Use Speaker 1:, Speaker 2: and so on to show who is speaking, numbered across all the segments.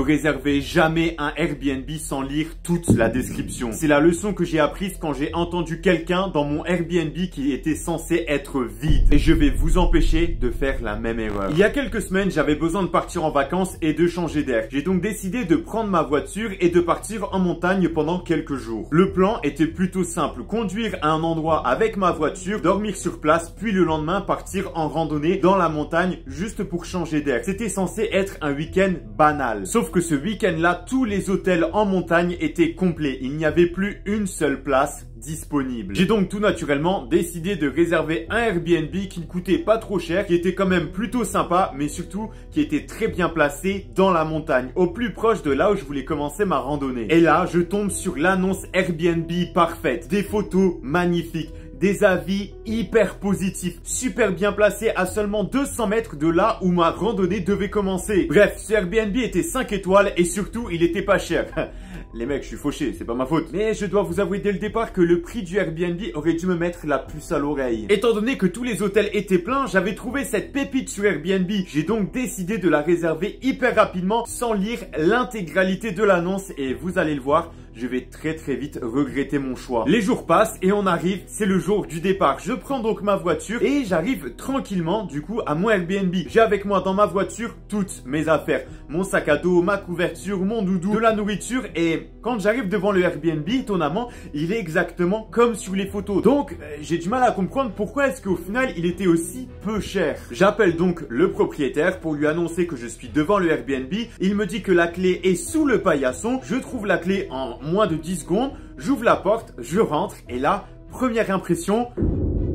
Speaker 1: réservez jamais un Airbnb sans lire toute la description. C'est la leçon que j'ai apprise quand j'ai entendu quelqu'un dans mon Airbnb qui était censé être vide. Et je vais vous empêcher de faire la même erreur. Il y a quelques semaines, j'avais besoin de partir en vacances et de changer d'air. J'ai donc décidé de prendre ma voiture et de partir en montagne pendant quelques jours. Le plan était plutôt simple. Conduire à un endroit avec ma voiture, dormir sur place, puis le lendemain partir en randonnée dans la montagne juste pour changer d'air. C'était censé être un week-end banal. Sauf que ce week-end-là, tous les hôtels en montagne étaient complets. Il n'y avait plus une seule place disponible. J'ai donc tout naturellement décidé de réserver un Airbnb qui ne coûtait pas trop cher, qui était quand même plutôt sympa, mais surtout qui était très bien placé dans la montagne, au plus proche de là où je voulais commencer ma randonnée. Et là, je tombe sur l'annonce Airbnb parfaite. Des photos magnifiques. Des avis hyper positifs, super bien placés à seulement 200 mètres de là où ma randonnée devait commencer. Bref, ce Airbnb était 5 étoiles et surtout, il était pas cher. Les mecs, je suis fauché, c'est pas ma faute. Mais je dois vous avouer dès le départ que le prix du Airbnb aurait dû me mettre la puce à l'oreille. Étant donné que tous les hôtels étaient pleins, j'avais trouvé cette pépite sur Airbnb. J'ai donc décidé de la réserver hyper rapidement sans lire l'intégralité de l'annonce et vous allez le voir, je vais très vite regretter mon choix. Les jours passent et on arrive, c'est le jour du départ. Je prends donc ma voiture et j'arrive tranquillement du coup à mon Airbnb. J'ai avec moi dans ma voiture toutes mes affaires. Mon sac à dos, ma couverture, mon doudou, de la nourriture et quand j'arrive devant le Airbnb, étonnamment, il est exactement comme sur les photos. Donc, j'ai du mal à comprendre pourquoi est-ce qu'au final, il était aussi peu cher. J'appelle donc le propriétaire pour lui annoncer que je suis devant le Airbnb. Il me dit que la clé est sous le paillasson. Je trouve la clé en moins de 10 secondes. J'ouvre la porte, je rentre et là, première impression,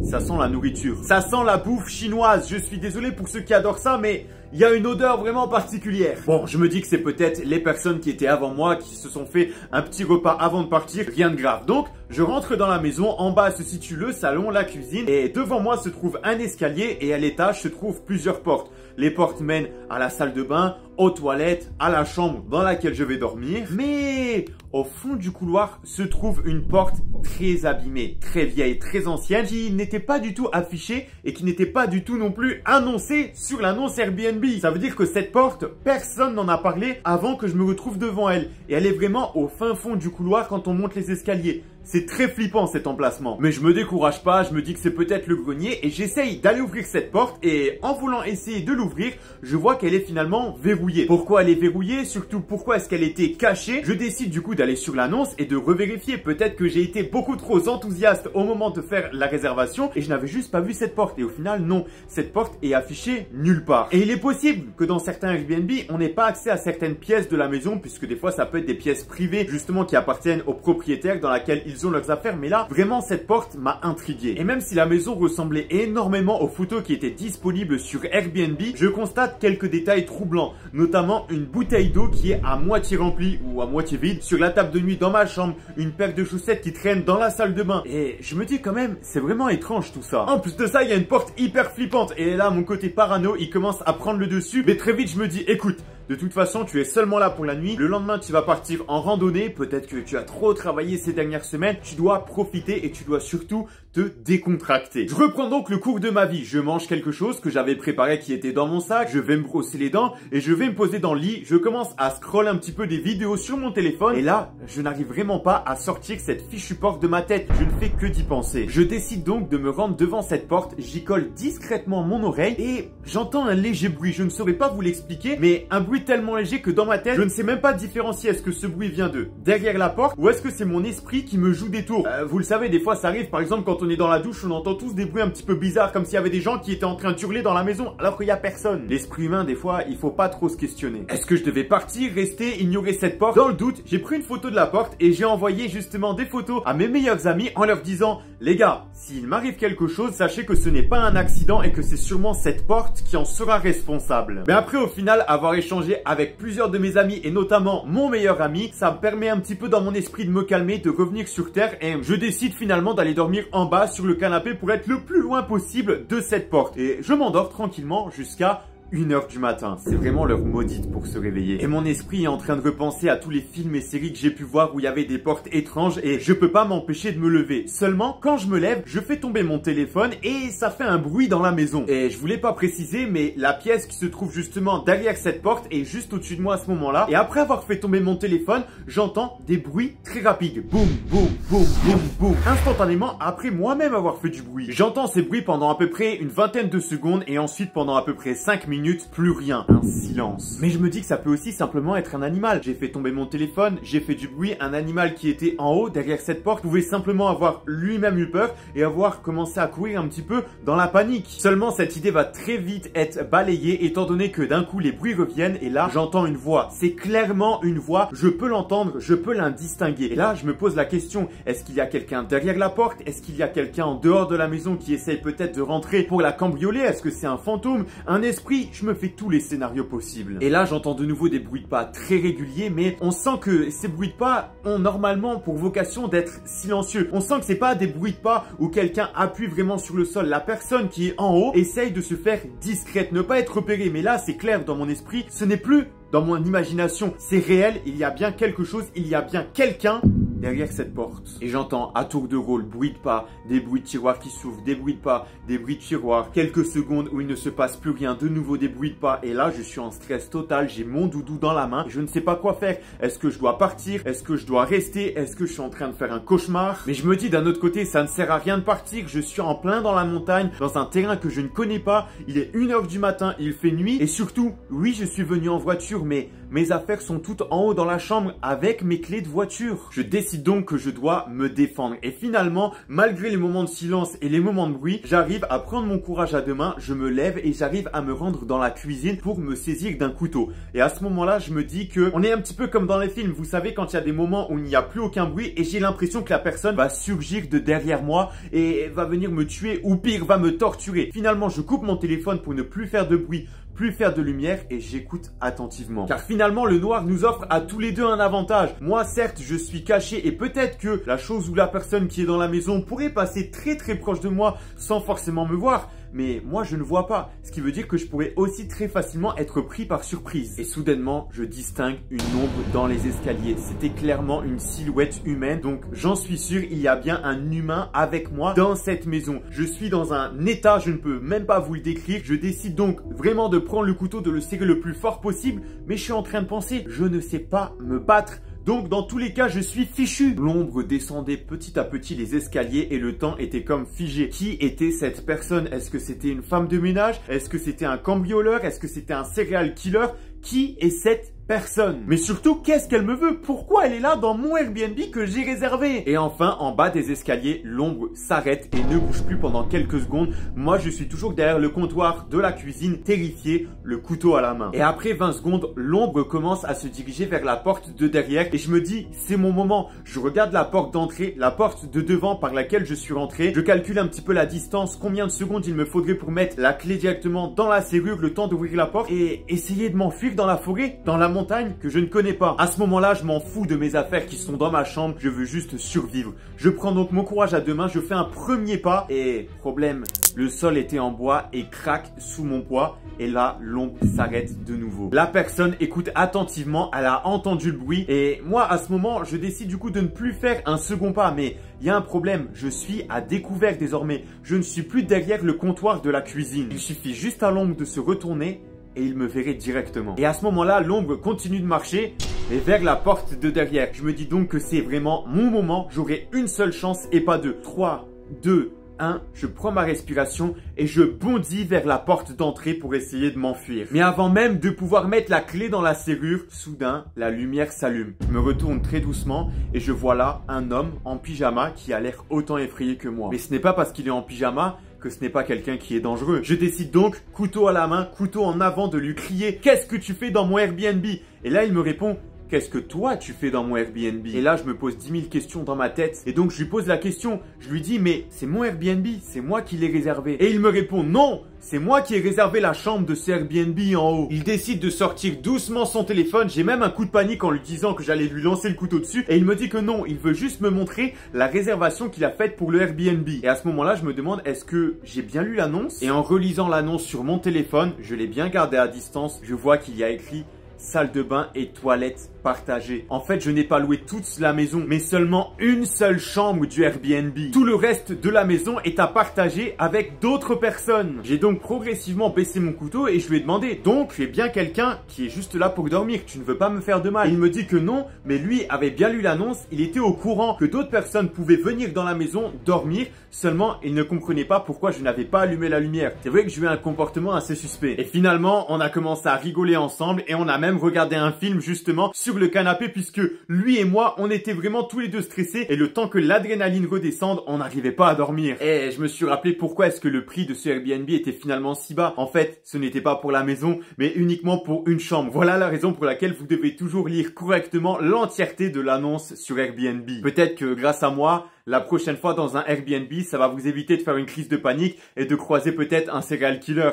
Speaker 1: ça sent la nourriture. Ça sent la bouffe chinoise. Je suis désolé pour ceux qui adorent ça, mais il y a une odeur vraiment particulière. Bon, je me dis que c'est peut-être les personnes qui étaient avant moi qui se sont fait un petit repas avant de partir. Rien de grave. Donc, je rentre dans la maison. En bas se situe le salon, la cuisine. Et devant moi se trouve un escalier et à l'étage se trouvent plusieurs portes. Les portes mènent à la salle de bain, aux toilettes, à la chambre dans laquelle je vais dormir. Mais au fond du couloir se trouve une porte très abîmée, très vieille, très ancienne, qui n'était pas du tout affichée et qui n'était pas du tout non plus annoncée sur l'annonce Airbnb. Ça veut dire que cette porte, personne n'en a parlé avant que je me retrouve devant elle. Et elle est vraiment au fin fond du couloir quand on monte les escaliers. C'est très flippant cet emplacement. Mais je me décourage pas, je me dis que c'est peut-être le grenier et j'essaye d'aller ouvrir cette porte et en voulant essayer de l'ouvrir, je vois qu'elle est finalement verrouillée. Pourquoi elle est verrouillée? Surtout pourquoi est-ce qu'elle était cachée? Je décide du coup d'aller sur l'annonce et de revérifier. Peut-être que j'ai été beaucoup trop enthousiaste au moment de faire la réservation et je n'avais juste pas vu cette porte. Et au final, non, cette porte est affichée nulle part. Et il est possible que dans certains Airbnb, on n'ait pas accès à certaines pièces de la maison puisque des fois, ça peut être des pièces privées justement qui appartiennent aux propriétaires dans laquelle ils ont leurs affaires, mais là, vraiment, cette porte m'a intrigué. Et même si la maison ressemblait énormément aux photos qui étaient disponibles sur Airbnb, je constate quelques détails troublants, notamment une bouteille d'eau qui est à moitié remplie ou à moitié vide sur la table de nuit dans ma chambre, une paire de chaussettes qui traîne dans la salle de bain. Et je me dis quand même, c'est vraiment étrange tout ça. En plus de ça, il y a une porte hyper flippante. Et là, mon côté parano, il commence à prendre le dessus. Mais très vite, je me dis, écoute, de toute façon, tu es seulement là pour la nuit. Le lendemain, tu vas partir en randonnée. Peut-être que tu as trop travaillé ces dernières semaines. Tu dois profiter et tu dois surtout te décontracter. Je reprends donc le cours de ma vie. Je mange quelque chose que j'avais préparé qui était dans mon sac. Je vais me brosser les dents et je vais me poser dans le lit. Je commence à scroller un petit peu des vidéos sur mon téléphone. Et là, je n'arrive vraiment pas à sortir cette fichue porte de ma tête. Je ne fais que d'y penser. Je décide donc de me rendre devant cette porte. J'y colle discrètement mon oreille et j'entends un léger bruit. Je ne saurais pas vous l'expliquer, mais un bruit tellement léger que dans ma tête, je ne sais même pas différencier est-ce que ce bruit vient de derrière la porte ou est-ce que c'est mon esprit qui me joue des tours. Vous le savez, des fois ça arrive, par exemple quand on est dans la douche, on entend tous des bruits un petit peu bizarres comme s'il y avait des gens qui étaient en train de hurler dans la maison alors qu'il n'y a personne. L'esprit humain, des fois, il faut pas trop se questionner. Est-ce que je devais partir, rester, ignorer cette porte? Dans le doute, j'ai pris une photo de la porte et j'ai envoyé justement des photos à mes meilleurs amis en leur disant: les gars, s'il m'arrive quelque chose, sachez que ce n'est pas un accident et que c'est sûrement cette porte qui en sera responsable. Mais après, au final, avoir échangé avec plusieurs de mes amis et notamment mon meilleur ami, ça me permet un petit peu dans mon esprit de me calmer, de revenir sur terre et je décide finalement d'aller dormir en bas sur le canapé pour être le plus loin possible de cette porte. Et je m'endors tranquillement jusqu'à 1h du matin. C'est vraiment l'heure maudite pour se réveiller. Et mon esprit est en train de repenser à tous les films et séries que j'ai pu voir où il y avait des portes étranges et je peux pas m'empêcher de me lever. Seulement, quand je me lève, je fais tomber mon téléphone et ça fait un bruit dans la maison. Et je voulais pas préciser, mais la pièce qui se trouve justement derrière cette porte est juste au-dessus de moi à ce moment-là. Et après avoir fait tomber mon téléphone, j'entends des bruits très rapides. Boum, boum, boum, boum, boum. Instantanément, après moi-même avoir fait du bruit. J'entends ces bruits pendant à peu près une vingtaine de secondes et ensuite pendant à peu près 5 minutes, plus rien. Un silence. Mais je me dis que ça peut aussi simplement être un animal. J'ai fait tomber mon téléphone, j'ai fait du bruit. Un animal qui était en haut derrière cette porte pouvait simplement avoir lui-même eu peur et avoir commencé à courir un petit peu dans la panique. Seulement cette idée va très vite être balayée étant donné que d'un coup les bruits reviennent et là j'entends une voix. C'est clairement une voix, je peux l'entendre, je peux l'indistinguer. Et là je me pose la question, est-ce qu'il y a quelqu'un derrière la porte? Est-ce qu'il y a quelqu'un en dehors de la maison qui essaye peut-être de rentrer pour la cambrioler? Est-ce que c'est un fantôme? Un esprit? Je me fais tous les scénarios possibles. Et là, j'entends de nouveau des bruits de pas très réguliers, mais on sent que ces bruits de pas ont normalement pour vocation d'être silencieux. On sent que c'est pas des bruits de pas où quelqu'un appuie vraiment sur le sol. La personne qui est en haut essaye de se faire discrète, ne pas être repérée. Mais là, c'est clair dans mon esprit, ce n'est plus dans mon imagination. C'est réel, il y a bien quelque chose, il y a bien quelqu'un derrière cette porte. Et j'entends à tour de rôle, bruit de pas, des bruits de tiroirs qui s'ouvrent, des bruits de pas, des bruits de tiroirs, quelques secondes où il ne se passe plus rien, de nouveau des bruits de pas. Et là, je suis en stress total, j'ai mon doudou dans la main et je ne sais pas quoi faire. Est-ce que je dois partir? Est-ce que je dois rester? Est-ce que je suis en train de faire un cauchemar? Mais je me dis d'un autre côté, ça ne sert à rien de partir. Je suis en plein dans la montagne, dans un terrain que je ne connais pas. Il est 1h du matin, il fait nuit et surtout, oui, je suis venu en voiture, mais mes affaires sont toutes en haut dans la chambre avec mes clés de voiture. Je décide donc que je dois me défendre. Et finalement, malgré les moments de silence et les moments de bruit, j'arrive à prendre mon courage à deux mains, je me lève et j'arrive à me rendre dans la cuisine pour me saisir d'un couteau. Et à ce moment-là, je me dis que on est un petit peu comme dans les films. Vous savez, quand il y a des moments où il n'y a plus aucun bruit et j'ai l'impression que la personne va surgir de derrière moi et va venir me tuer ou pire, va me torturer. Finalement, je coupe mon téléphone pour ne plus faire de bruit, plus faire de lumière et j'écoute attentivement. Car finalement, le noir nous offre à tous les deux un avantage. Moi, certes, je suis caché et peut-être que la chose ou la personne qui est dans la maison pourrait passer très proche de moi sans forcément me voir. Mais moi, je ne vois pas. Ce qui veut dire que je pourrais aussi très facilement être pris par surprise. Et soudainement, je distingue une ombre dans les escaliers. C'était clairement une silhouette humaine. Donc, j'en suis sûr, il y a bien un humain avec moi dans cette maison. Je suis dans un état, je ne peux même pas vous le décrire. Je décide donc vraiment de prendre le couteau, de le serrer le plus fort possible. Mais je suis en train de penser, je ne sais pas me battre. Donc dans tous les cas, je suis fichu. L'ombre descendait petit à petit les escaliers et le temps était comme figé. Qui était cette personne? Est-ce que c'était une femme de ménage? Est-ce que c'était un cambrioleur? Est-ce que c'était un serial killer? Qui est cette personne? Mais surtout, qu'est-ce qu'elle me veut? Pourquoi elle est là dans mon Airbnb que j'ai réservé? Et enfin, en bas des escaliers, l'ombre s'arrête et ne bouge plus pendant quelques secondes. Moi, je suis toujours derrière le comptoir de la cuisine, terrifié, le couteau à la main. Et après 20 secondes, l'ombre commence à se diriger vers la porte de derrière et je me dis, c'est mon moment. Je regarde la porte d'entrée, la porte de devant par laquelle je suis rentré. Je calcule un petit peu la distance, combien de secondes il me faudrait pour mettre la clé directement dans la serrure, le temps d'ouvrir la porte et essayer de m'enfuir dans la forêt, dans la montagne que je ne connais pas. À ce moment-là, je m'en fous de mes affaires qui sont dans ma chambre. Je veux juste survivre. Je prends donc mon courage à deux mains. Je fais un premier pas et problème, le sol était en bois et craque sous mon poids. Et là, l'ombre s'arrête de nouveau. La personne écoute attentivement. Elle a entendu le bruit et moi, à ce moment, je décide du coup de ne plus faire un second pas. Mais il y a un problème. Je suis à découvert désormais. Je ne suis plus derrière le comptoir de la cuisine. Il suffit juste à l'ombre de se retourner et il me verrait directement. Et à ce moment-là, l'ombre continue de marcher et vers la porte de derrière. Je me dis donc que c'est vraiment mon moment. J'aurai une seule chance et pas deux. 3, 2, 1, je prends ma respiration et je bondis vers la porte d'entrée pour essayer de m'enfuir. Mais avant même de pouvoir mettre la clé dans la serrure, soudain, la lumière s'allume. Je me retourne très doucement et je vois là un homme en pyjama qui a l'air autant effrayé que moi. Mais ce n'est pas parce qu'il est en pyjama que ce n'est pas quelqu'un qui est dangereux. Je décide donc, couteau à la main, couteau en avant, de lui crier « Qu'est-ce que tu fais dans mon Airbnb ?» Et là, il me répond « qu'est-ce que toi tu fais dans mon Airbnb? Et là, je me pose 10 000 questions dans ma tête. Et donc, je lui pose la question. Je lui dis, mais c'est mon Airbnb, c'est moi qui l'ai réservé. Et il me répond, non, c'est moi qui ai réservé la chambre de ce Airbnb en haut. Il décide de sortir doucement son téléphone. J'ai même un coup de panique en lui disant que j'allais lui lancer le couteau dessus. Et il me dit que non, il veut juste me montrer la réservation qu'il a faite pour le Airbnb. Et à ce moment-là, je me demande, est-ce que j'ai bien lu l'annonce? Et en relisant l'annonce sur mon téléphone, je l'ai bien gardé à distance. Je vois qu'il y a écrit salle de bain et toilette partagée. En fait, je n'ai pas loué toute la maison, mais seulement une seule chambre du Airbnb. Tout le reste de la maison est à partager avec d'autres personnes. J'ai donc progressivement baissé mon couteau et je lui ai demandé, donc tu es bien quelqu'un qui est juste là pour dormir, tu ne veux pas me faire de mal? Et il me dit que non, mais lui avait bien lu l'annonce, il était au courant que d'autres personnes pouvaient venir dans la maison dormir, seulement il ne comprenait pas pourquoi je n'avais pas allumé la lumière. C'est vrai que j'ai eu un comportement assez suspect. Et finalement, on a commencé à rigoler ensemble et on a même regardé un film justement sur le canapé puisque lui et moi, on était vraiment tous les deux stressés et le temps que l'adrénaline redescende, on n'arrivait pas à dormir. Et je me suis rappelé pourquoi est-ce que le prix de ce Airbnb était finalement si bas. En fait, ce n'était pas pour la maison, mais uniquement pour une chambre. Voilà la raison pour laquelle vous devez toujours lire correctement l'entièreté de l'annonce sur Airbnb. Peut-être que grâce à moi, la prochaine fois dans un Airbnb, ça va vous éviter de faire une crise de panique et de croiser peut-être un serial killer.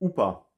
Speaker 1: Ou pas.